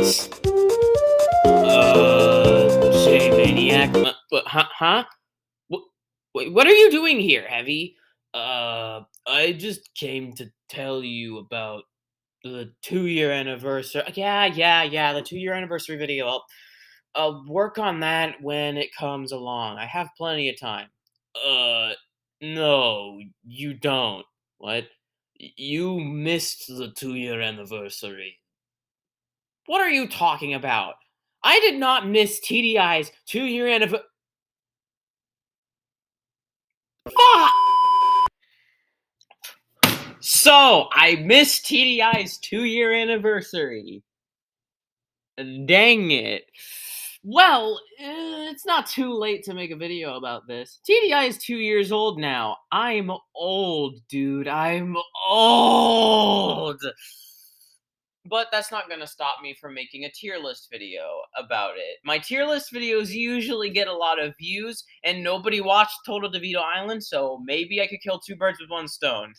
Say, maniac. Huh? What, what are you doing here, Heavy? I just came to tell you about the 2-year anniversary. Yeah, the 2-year anniversary video. I'll work on that when it comes along. I have plenty of time. Uh, no, you don't. What? You missed the 2-year anniversary. What are you talking about? I did not miss TDI's 2-year anniversary. Fuck! So, I missed TDI's 2-year anniversary. Dang it. Well, it's not too late to make a video about this. TDI is 2 years old now. I'm old, dude. I'm old. But that's not going to stop me from making a tier list video about it. My tier list videos usually get a lot of views, and nobody watched Total DeVito Island, so maybe I could kill two birds with one stone.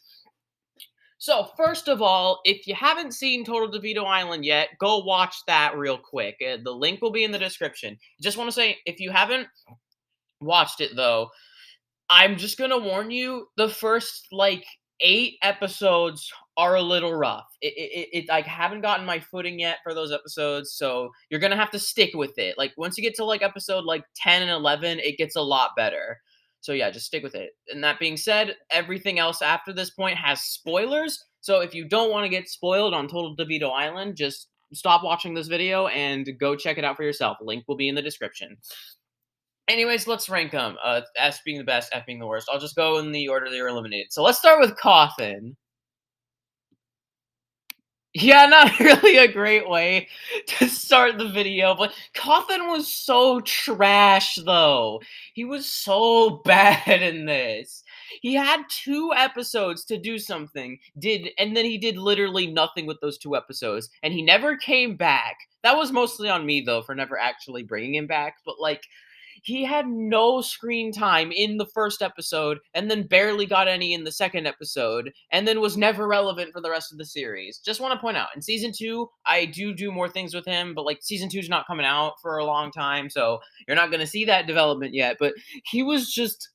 So, first of all, if you haven't seen Total DeVito Island yet, go watch that real quick. The link will be in the description. Just want to say, if you haven't watched it, though, I'm just going to warn you, the first, 8 episodes are a little rough. I haven't gotten my footing yet for those episodes, so you're going to have to stick with it. Once you get to, episode, 10 and 11, it gets a lot better. So yeah, just stick with it. And that being said, everything else after this point has spoilers. So if you don't want to get spoiled on Total DeVito Island, just stop watching this video and go check it out for yourself. Link will be in the description. Anyways, let's rank them. S being the best, F being the worst. I'll just go in the order they were eliminated. So let's start with Coffin. Yeah, not really a great way to start the video, but Coffin was so trash, though. He was so bad in this. He had 2 episodes to do something, and then he did literally nothing with those 2 episodes, and he never came back. That was mostly on me, though, for never actually bringing him back, but, he had no screen time in the first episode, and then barely got any in the second episode, and then was never relevant for the rest of the series. Just want to point out, in season 2, I do more things with him, but season 2 is not coming out for a long time, so you're not going to see that development yet. But he was just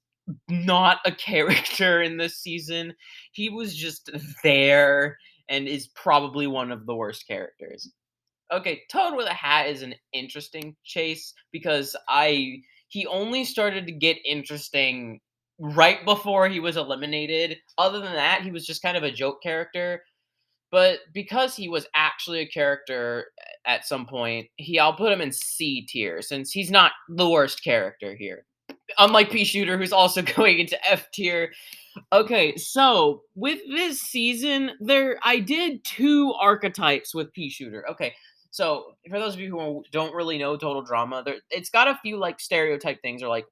not a character in this season. He was just there, and is probably one of the worst characters. Okay, Toad with a Hat is an interesting chase because he only started to get interesting right before he was eliminated. Other than that, he was just kind of a joke character. But because he was actually a character at some point, I'll put him in C tier since he's not the worst character here. Unlike Pea Shooter, who's also going into F tier. Okay, so with this season, I did 2 archetypes with Pea Shooter. Okay, so for those of you who don't really know Total Drama, it's got a few stereotype things or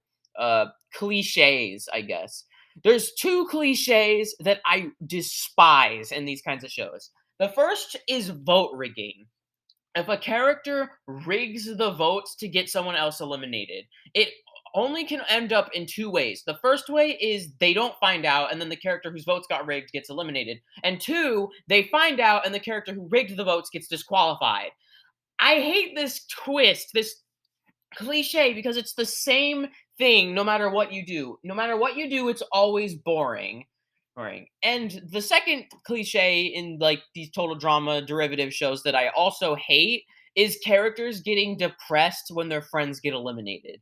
cliches, I guess. There's 2 cliches that I despise in these kinds of shows. The first is vote rigging. If a character rigs the votes to get someone else eliminated, it only can end up in 2 ways. The first way is they don't find out, and then the character whose votes got rigged gets eliminated. And 2, they find out, and the character who rigged the votes gets disqualified. I hate this twist, this cliche, because it's the same thing no matter what you do. No matter what you do, it's always boring. And the second cliche in these Total Drama derivative shows that I also hate is characters getting depressed when their friends get eliminated.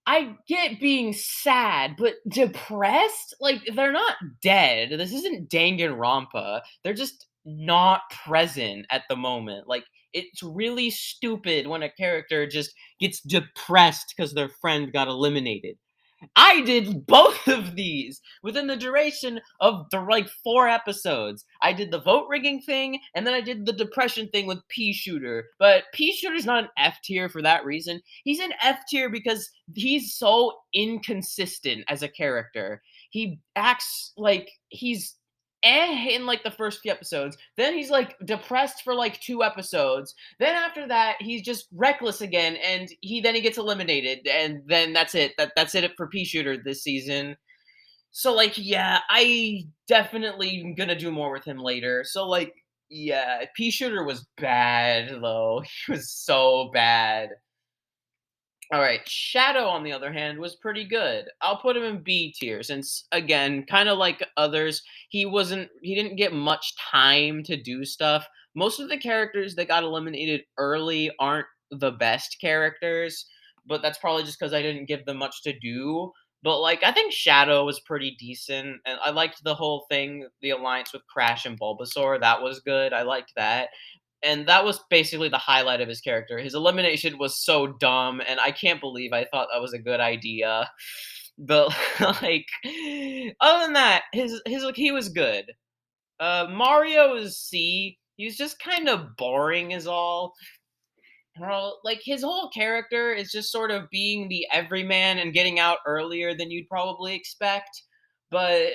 I get being sad, but depressed? They're not dead. This isn't Danganronpa. They're just not present at the moment. It's really stupid when a character just gets depressed because their friend got eliminated. I did both of these within the duration of the 4 episodes. I did the vote rigging thing, and then I did the depression thing with Pea Shooter. But Pea Shooter's not an F tier for that reason. He's an F tier because he's so inconsistent as a character. He acts like he's in the first few episodes. Then he's depressed for 2 episodes. Then after that, he's just reckless again, and he gets eliminated, and then that's it. That's it for Pea Shooter this season. So yeah, I definitely am gonna do more with him later. So Yeah, Pea Shooter was bad though. He was so bad. All right, Shadow on the other hand was pretty good. I'll put him in B tier since again, kind of like others, he didn't get much time to do stuff. Most of the characters that got eliminated early aren't the best characters, but that's probably just cuz I didn't give them much to do. But like I think Shadow was pretty decent and I liked the whole thing, the alliance with Crash and Bulbasaur, that was good. I liked that. And that was basically the highlight of his character. His elimination was so dumb, and I can't believe I thought that was a good idea. But like, other than that, his like he was good. Mario is C. He's just kind of boring, is all. Well, like his whole character is just sort of being the everyman and getting out earlier than you'd probably expect. But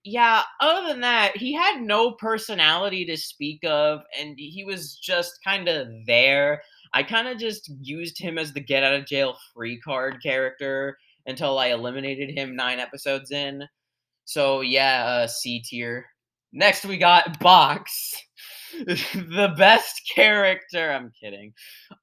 yeah, other than that, he had no personality to speak of and he was just kind of there. I kind of just used him as the get out of jail free card character until I eliminated him 9 episodes in. So yeah, C tier. Next we got Box. The best character. I'm kidding.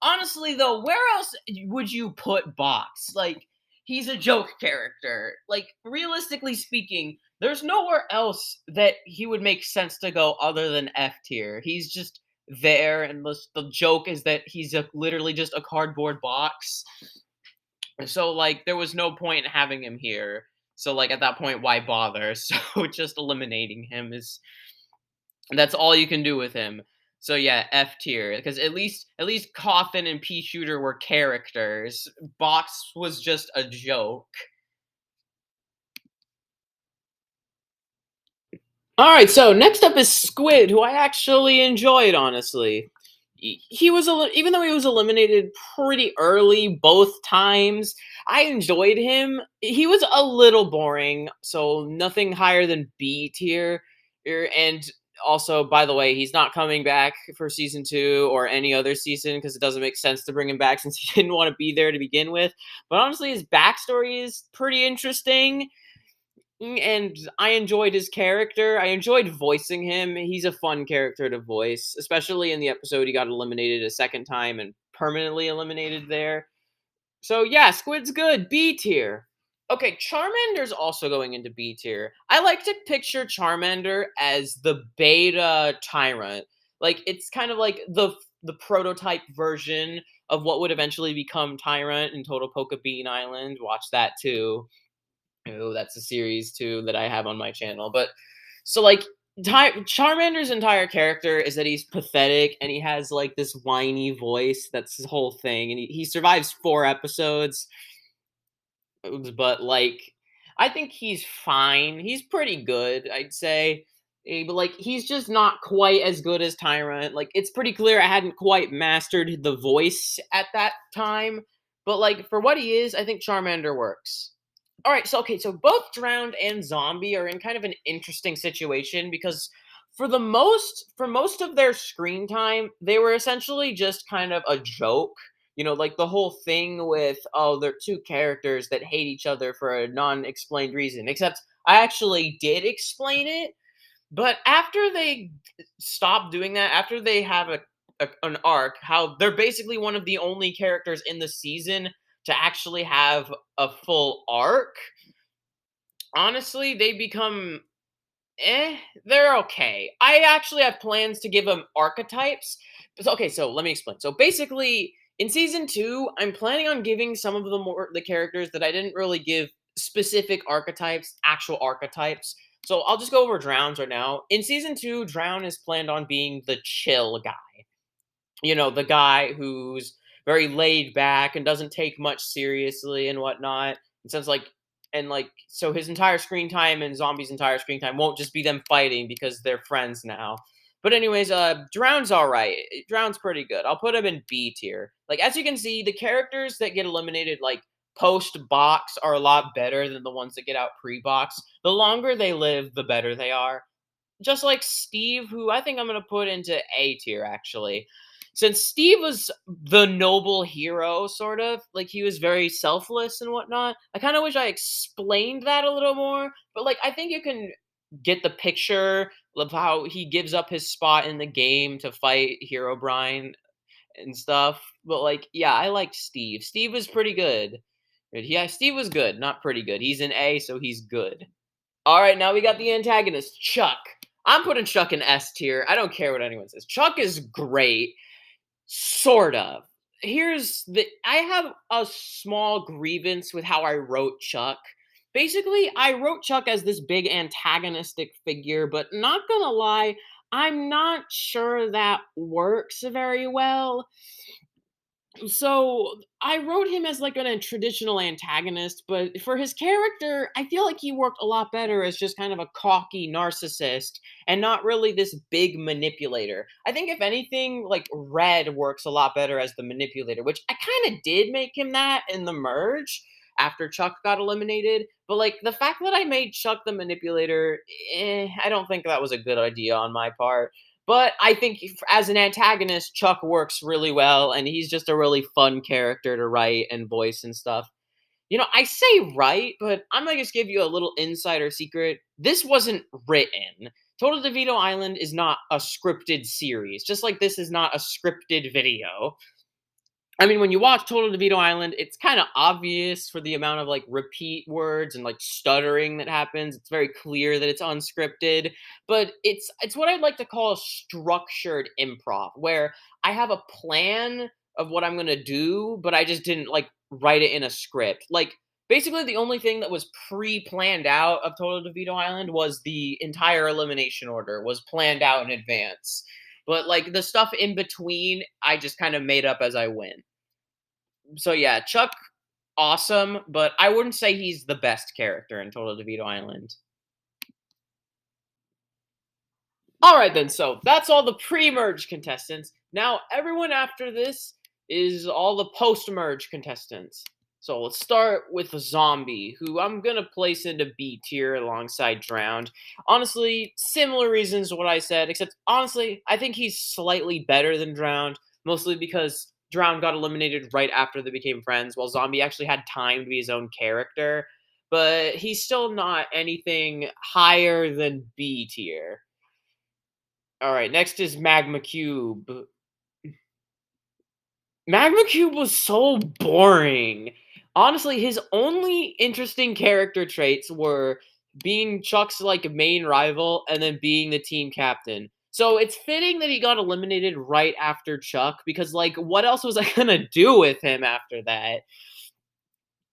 Honestly though, where else would you put Box? Like he's a joke character. Like realistically speaking, there's nowhere else that he would make sense to go other than F tier. He's just there and the joke is that he's literally just a cardboard box. So like there was no point in having him here. So like at that point, why bother? So just eliminating him is that's all you can do with him. So yeah, F tier because at least Coffin and Pea Shooter were characters. Box was just a joke. All right, so next up is Squid, who I actually enjoyed, honestly. He was even though he was eliminated pretty early both times, I enjoyed him. He was a little boring, so nothing higher than B tier. And also, by the way, he's not coming back for season 2 or any other season because it doesn't make sense to bring him back since he didn't want to be there to begin with. But honestly, his backstory is pretty interesting and I enjoyed his character. I enjoyed voicing him. He's a fun character to voice, especially in the episode he got eliminated a second time and permanently eliminated there. So yeah, Squid's good. B tier. Okay, Charmander's also going into B tier. I like to picture Charmander as the beta tyrant. Like it's kind of like the prototype version of what would eventually become Tyrant in Total Poke Bean Island. Watch that too. Oh, that's a series too that I have on my channel. But so like Charmander's entire character is that he's pathetic and he has like this whiny voice. That's his whole thing, and he survives 4 episodes. But like, I think he's fine. He's pretty good, I'd say. But like, he's just not quite as good as Tyrant. Like, it's pretty clear I hadn't quite mastered the voice at that time. But like, for what he is, I think Charmander works. All right, so okay, so both Drowned and Zombie are in kind of an interesting situation because for most of their screen time, they were essentially just kind of a joke. Like the whole thing with oh, they're two characters that hate each other for a non-explained reason. Except I actually did explain it, but after they stop doing that, after they have an arc, how they're basically one of the only characters in the season to actually have a full arc, honestly, they become they're okay. I actually have plans to give them archetypes. Okay, so let me explain. So basically, in season 2, I'm planning on giving some of the characters that I didn't really give specific archetypes, actual archetypes. So I'll just go over Drowns right now. In season 2, Drown is planned on being the chill guy. The guy who's very laid back and doesn't take much seriously and whatnot. And sounds like so his entire screen time and Zombie's entire screen time won't just be them fighting because they're friends now. But anyways, Drown's alright. Drown's pretty good. I'll put him in B tier. Like as you can see, the characters that get eliminated like post box are a lot better than the ones that get out pre box. The longer they live, the better they are. Just like Steve, who I think I'm gonna put into A tier actually. Since Steve was the noble hero, sort of, like he was very selfless and whatnot, I kind of wish I explained that a little more. But like, I think you can get the picture. Love how he gives up his spot in the game to fight Hero Brian and stuff. But like, yeah, I liked Steve. Steve was pretty good. But yeah, Steve was good, not pretty good. He's an A, so he's good. All right, now we got the antagonist, Chuck. I'm putting Chuck in S tier. I don't care what anyone says. Chuck is great, sort of. I have a small grievance with how I wrote Chuck. Basically, I wrote Chuck as this big antagonistic figure, but not gonna lie, I'm not sure that works very well. So I wrote him as like a traditional antagonist, but for his character, I feel like he worked a lot better as just kind of a cocky narcissist and not really this big manipulator. I think if anything, like Red works a lot better as the manipulator, which I kind of did make him that in the merge after Chuck got eliminated. But like the fact that I made Chuck the manipulator, I don't think that was a good idea on my part. But I think as an antagonist, Chuck works really well, and he's just a really fun character to write and voice and stuff. I say right, but I'm gonna just give you a little insider secret. This wasn't written. Total DeVito Island is not a scripted series, just like this is not a scripted video. I mean, when you watch Total DeVito Island, it's kind of obvious for the amount of like repeat words and like stuttering that happens. It's very clear that it's unscripted, but it's what I'd like to call a structured improv, where I have a plan of what I'm gonna do, but I just didn't like write it in a script. Like basically, the only thing that was pre-planned out of Total DeVito Island was the entire elimination order was planned out in advance. But like the stuff in between, I just kind of made up as I went. So yeah, Chuck, awesome, but I wouldn't say he's the best character in Total DeVito Island. All right then, so that's all the pre-merge contestants. Now everyone after this is all the post-merge contestants. So let's start with the zombie, who I'm gonna place into B tier alongside Drowned. Honestly, similar reasons to what I said, except honestly, I think he's slightly better than Drowned, mostly because Drowned got eliminated right after they became friends, while Zombie actually had time to be his own character. But he's still not anything higher than B tier. All right, next is Magma Cube. Magma Cube was so boring. Honestly, his only interesting character traits were being Chuck's like main rival and then being the team captain. So it's fitting that he got eliminated right after Chuck because like what else was I going to do with him after that?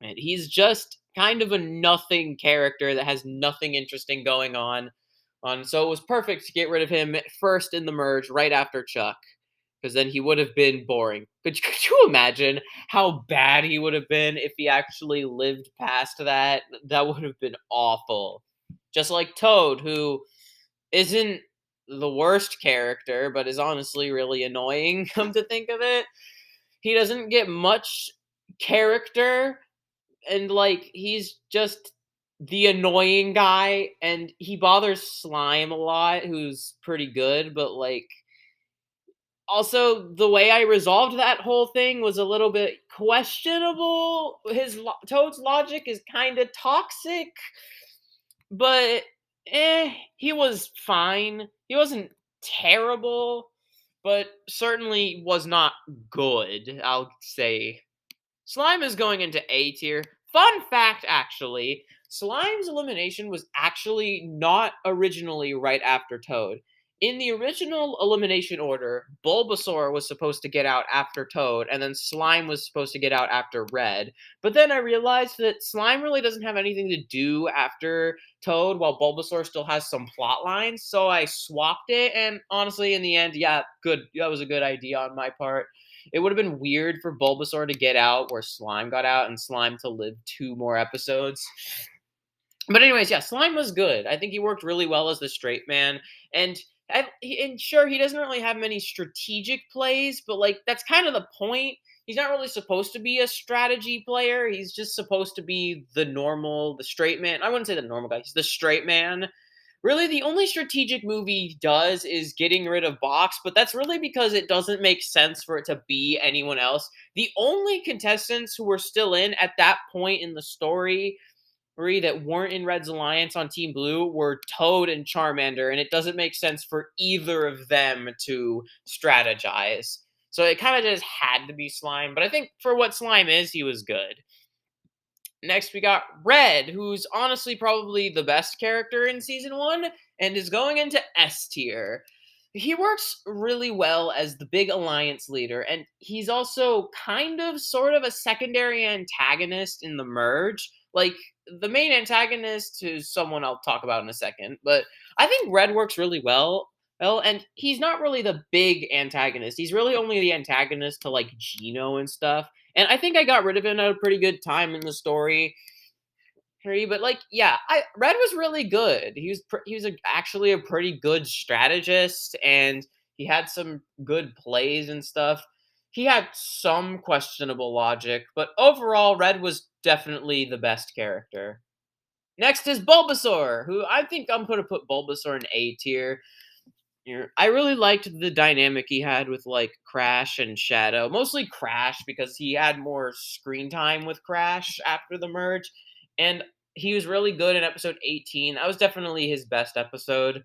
And he's just kind of a nothing character that has nothing interesting going on. So it was perfect to get rid of him first in the merge right after Chuck because then he would have been boring. Could you imagine how bad he would have been if he actually lived past that? That would have been awful. Just like Toad, who isn't the worst character, but is honestly really annoying, come to think of it. He doesn't get much character, and like he's just the annoying guy, and he bothers Slime a lot, who's pretty good, but like also the way I resolved that whole thing was a little bit questionable. Toad's logic is kind of toxic, but he was fine. He wasn't terrible, but certainly was not good, I'll say. Slime is going into A tier. Fun fact, actually, Slime's elimination was actually not originally right after Toad. In the original elimination order, Bulbasaur was supposed to get out after Toad, and then Slime was supposed to get out after Red. But then I realized that Slime really doesn't have anything to do after Toad, while Bulbasaur still has some plot lines, so I swapped it, and honestly, in the end, yeah, good. That was a good idea on my part. It would have been weird for Bulbasaur to get out where Slime got out and Slime to live 2 more episodes. But anyways, yeah, Slime was good. I think he worked really well as the straight man. And and sure, he doesn't really have many strategic plays, but like that's kind of the point. He's not really supposed to be a strategy player. He's just supposed to be the straight man. I wouldn't say the normal guy. He's the straight man. Really, the only strategic move he does is getting rid of Box, but that's really because it doesn't make sense for it to be anyone else. The only contestants who were still in at that point in the story three that weren't in Red's alliance on Team Blue were Toad and Charmander, and it doesn't make sense for either of them to strategize. So it kind of just had to be Slime, but I think for what Slime is, he was good. Next, we got Red, who's honestly probably the best character in season one and is going into S tier. He works really well as the big alliance leader, and he's also kind of sort of a secondary antagonist in the merge. Like, the main antagonist is someone I'll talk about in a second, but I think Red works really well. Well, and he's not really the big antagonist. He's really only the antagonist to like Gino and stuff. And I think I got rid of him at a pretty good time in the story. But like, yeah, I Red was really good. Actually a pretty good strategist, and he had some good plays and stuff. He had some questionable logic, but overall, Red was definitely the best character. Next is Bulbasaur, who I think I'm going to put Bulbasaur in A tier. I really liked the dynamic he had with like Crash and Shadow. Mostly Crash because he had more screen time with Crash after the merge, and he was really good in episode 18. That was definitely his best episode.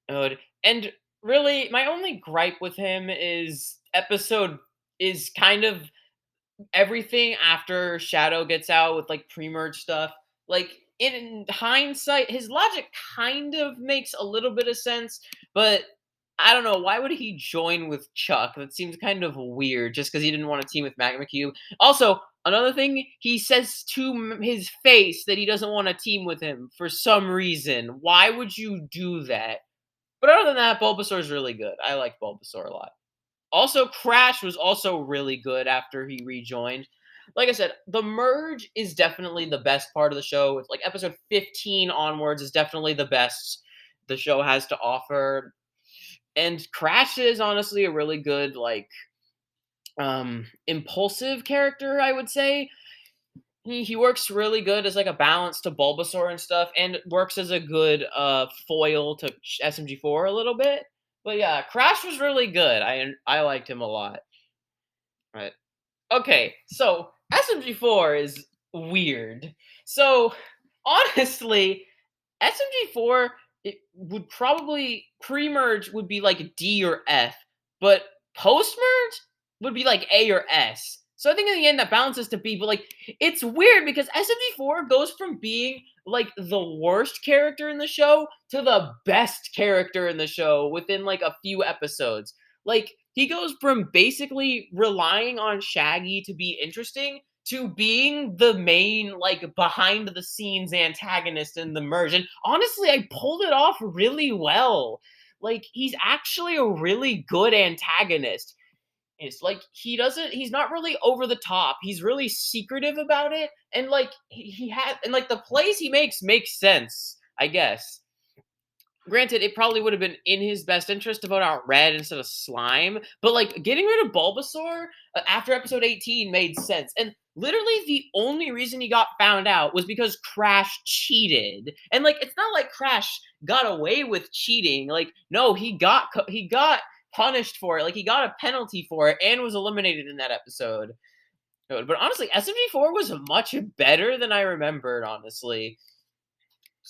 And really, my only gripe with him is kind of everything after Shadow gets out with like pre-merge stuff. Like in hindsight, his logic kind of makes a little bit of sense, but I don't know, why would he join with Chuck? That seems kind of weird just because he didn't want to team with Magma Cube. Also, another thing, he says to his face that he doesn't want to team with him for some reason. Why would you do that? But other than that, Bulbasaur is really good. I like Bulbasaur a lot. Also, Crash was also really good after he rejoined. Like I said, the merge is definitely the best part of the show. It's like episode 15 onwards is definitely the best the show has to offer. And Crash is honestly a really good, like, impulsive character, I would say. He works really good as like a balance to Bulbasaur and stuff, and works as a good foil to SMG4 a little bit. But yeah, Crash was really good. I liked him a lot. Right. Okay, so SMG4 is weird. So honestly, SMG4 it would probably pre-merge would be like D or F, but post-merge would be like A or S. So I think in the end that balances to B, but like it's weird because SMG4 goes from being like the worst character in the show to the best character in the show within like a few episodes. Like he goes from basically relying on Shaggy to be interesting to being the main, like, behind the scenes antagonist in the merge. And honestly, I pulled it off really well. Like, he's actually a really good antagonist. It's like he's not really over the top. He's really secretive about it. And like and like the plays he makes sense, I guess. Granted, it probably would have been in his best interest to vote out Red instead of Slime, but like getting rid of Bulbasaur after episode 18 made sense. And literally the only reason he got found out was because Crash cheated. And like it's not like Crash got away with cheating. Like no, he got punished for it. Like he got a penalty for it and was eliminated in that episode. But honestly, SMG4 was much better than I remembered, honestly.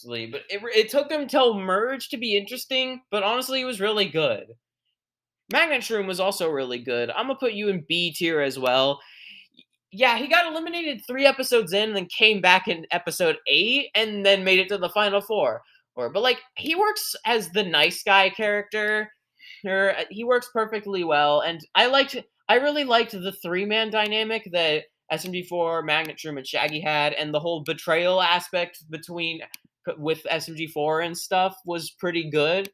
But it took him till merge to be interesting, but honestly, it was really good. Magnet Shroom was also really good. I'm gonna put you in B tier as well. Yeah, he got eliminated 3 episodes in, and then came back in episode 8, and then made it to the final four. But like, he works as the nice guy character. He works perfectly well, and I really liked the 3-man dynamic that SMG4, Magnet Shroom, and Shaggy had, and the whole betrayal aspect with SMG4 and stuff was pretty good.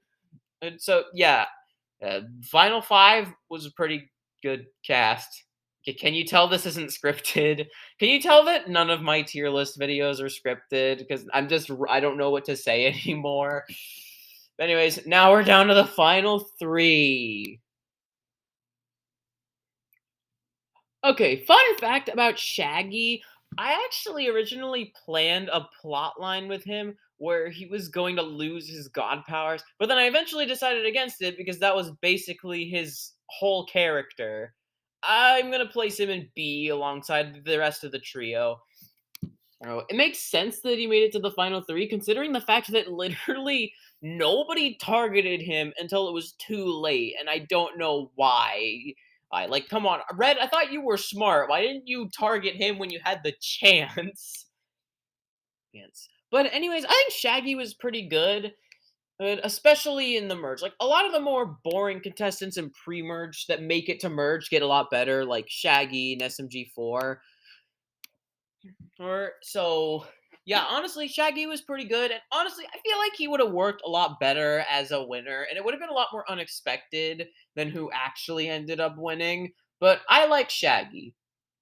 And so yeah, Final Five was a pretty good cast. Can you tell this isn't scripted? Can you tell that none of my tier list videos are scripted? Because I don't know what to say anymore. But anyways, now we're down to the final 3. Okay, fun fact about Shaggy. I actually originally planned a plot line with him where he was going to lose his god powers, but then I eventually decided against it because that was basically his whole character. I'm gonna place him in B alongside the rest of the trio. Oh, it makes sense that he made it to the final 3 considering the fact that literally nobody targeted him until it was too late, and I don't know why. I like, come on, Red, I thought you were smart. Why didn't you target him when you had the chance? Chance. But anyways, I think Shaggy was pretty good, especially in the merge. Like a lot of the more boring contestants in pre-merge that make it to merge get a lot better, like Shaggy and SMG4. Or so yeah, honestly, Shaggy was pretty good, and honestly, I feel like he would have worked a lot better as a winner, and it would have been a lot more unexpected than who actually ended up winning. But I like Shaggy.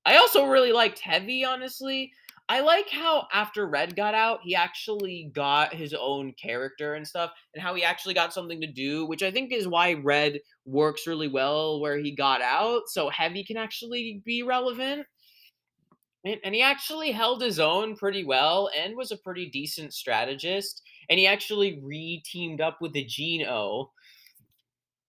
I also really liked Heavy, honestly. I like how after Red got out, he actually got his own character and stuff, and how he actually got something to do, which I think is why Red works really well where he got out, so Heavy can actually be relevant. And he actually held his own pretty well and was a pretty decent strategist. And he actually re-teamed up with the Geno,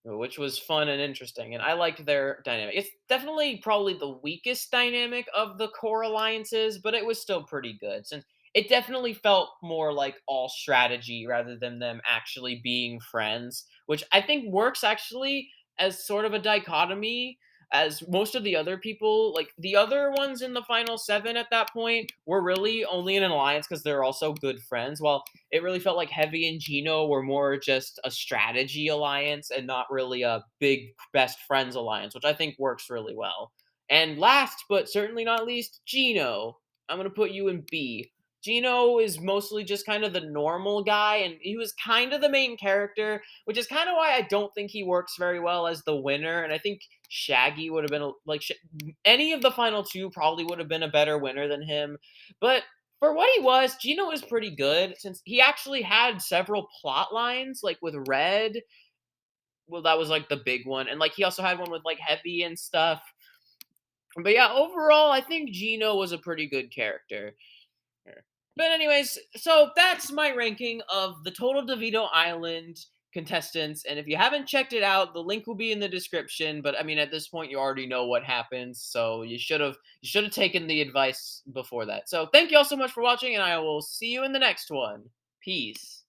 which was fun and interesting. And I liked their dynamic. It's definitely probably the weakest dynamic of the core alliances, but it was still pretty good since it definitely felt more like all strategy rather than them actually being friends, which I think works actually as sort of a dichotomy as most of the other people, like the other ones in the final 7 at that point, were really only in an alliance because they're also good friends, while it really felt like Heavy and Gino were more just a strategy alliance and not really a big best friends alliance, which I think works really well. And last but certainly not least, Gino. I'm gonna put you in B. Gino is mostly just kind of the normal guy, and he was kind of the main character, which is kind of why I don't think he works very well as the winner. And I think Shaggy would have been any of the final 2 probably would have been a better winner than him. But for what he was, Gino was pretty good since he actually had several plot lines, like with Red. Well, that was like the big one, and like he also had one with like Heavy and stuff. But yeah, overall, I think Gino was a pretty good character. But anyways, so that's my ranking of the total DeVito Island contestants. And if you haven't checked it out, the link will be in the description. But I mean, at this point, you already know what happens, so you should have taken the advice before that. So thank you all so much for watching, and I will see you in the next one. Peace.